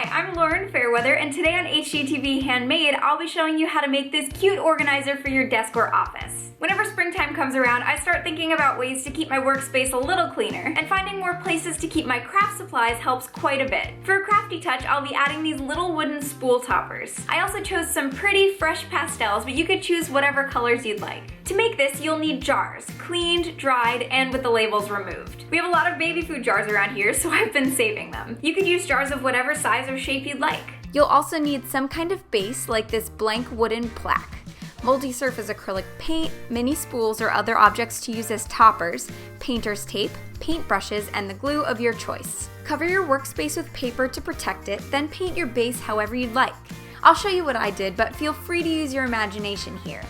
I'm Lauren Fairweather, and today on HGTV Handmade, I'll be showing you how to make this cute organizer for your desk or office. Whenever springtime comes around, I start thinking about ways to keep my workspace a little cleaner, and finding more places to keep my craft supplies helps quite a bit. For a crafty touch, I'll be adding these little wooden spool toppers. I also chose some pretty fresh pastels, but you could choose whatever colors you'd like. To make this, you'll need jars, cleaned, dried, and with the labels removed. We have a lot of baby food jars around here, so I've been saving them. You could use jars of whatever size or shape you'd like. You'll also need some kind of base like this blank wooden plaque, multi-surface acrylic paint, mini spools or other objects to use as toppers, painter's tape, paint brushes, and the glue of your choice. Cover your workspace with paper to protect it, then paint your base however you'd like. I'll show you what I did, but feel free to use your imagination here.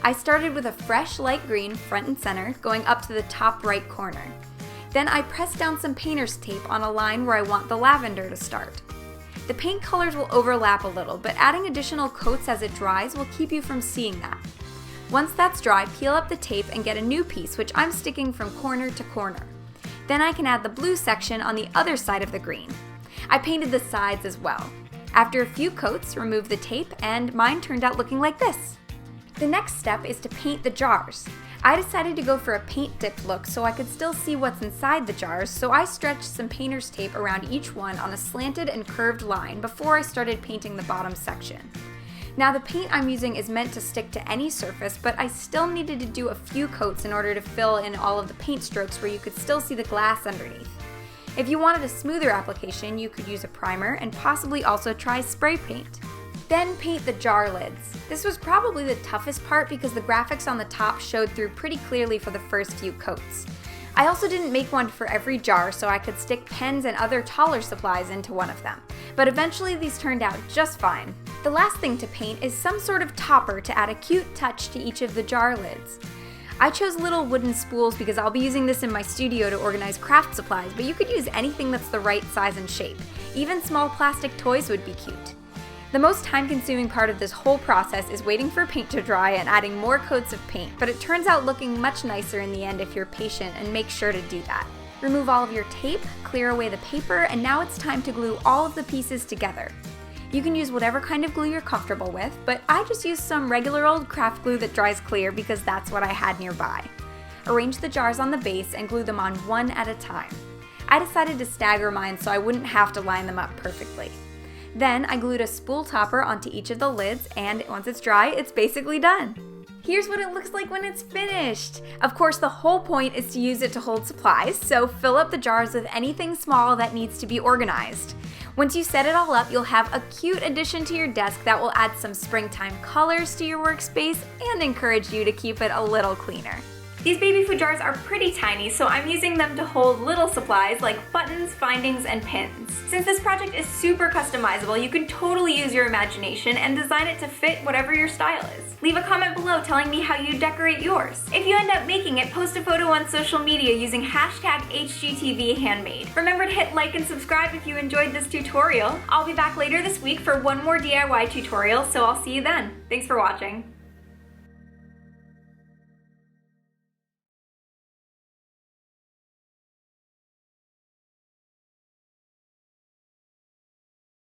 I started with a fresh light green front and center, going up to the top right corner. Then I pressed down some painter's tape on a line where I want the lavender to start. The paint colors will overlap a little, but adding additional coats as it dries will keep you from seeing that. Once that's dry, peel up the tape and get a new piece, which I'm sticking from corner to corner. Then I can add the blue section on the other side of the green. I painted the sides as well. After a few coats, remove the tape, and mine turned out looking like this. The next step is to paint the jars. I decided to go for a paint dip look so I could still see what's inside the jars, so I stretched some painter's tape around each one on a slanted and curved line before I started painting the bottom section. Now the paint I'm using is meant to stick to any surface, but I still needed to do a few coats in order to fill in all of the paint strokes where you could still see the glass underneath. If you wanted a smoother application, you could use a primer and possibly also try spray paint. Then paint the jar lids. This was probably the toughest part because the graphics on the top showed through pretty clearly for the first few coats. I also didn't make one for every jar so I could stick pens and other taller supplies into one of them, but eventually these turned out just fine. The last thing to paint is some sort of topper to add a cute touch to each of the jar lids. I chose little wooden spools because I'll be using this in my studio to organize craft supplies, but you could use anything that's the right size and shape. Even small plastic toys would be cute. The most time-consuming part of this whole process is waiting for paint to dry and adding more coats of paint, but it turns out looking much nicer in the end if you're patient and make sure to do that. Remove all of your tape, clear away the paper, and now it's time to glue all of the pieces together. You can use whatever kind of glue you're comfortable with, but I just used some regular old craft glue that dries clear because that's what I had nearby. Arrange the jars on the base and glue them on one at a time. I decided to stagger mine so I wouldn't have to line them up perfectly. Then I glued a spool topper onto each of the lids, and once it's dry, it's basically done. Here's what it looks like when it's finished. Of course, the whole point is to use it to hold supplies, so fill up the jars with anything small that needs to be organized. Once you set it all up, you'll have a cute addition to your desk that will add some springtime colors to your workspace and encourage you to keep it a little cleaner. These baby food jars are pretty tiny, so I'm using them to hold little supplies like buttons, bindings, and pins. Since this project is super customizable, you can totally use your imagination and design it to fit whatever your style is. Leave a comment below telling me how you decorate yours. If you end up making it, post a photo on social media using hashtag HGTV Handmade. Remember to hit like and subscribe if you enjoyed this tutorial. I'll be back later this week for one more DIY tutorial, so I'll see you then. Thanks for watching.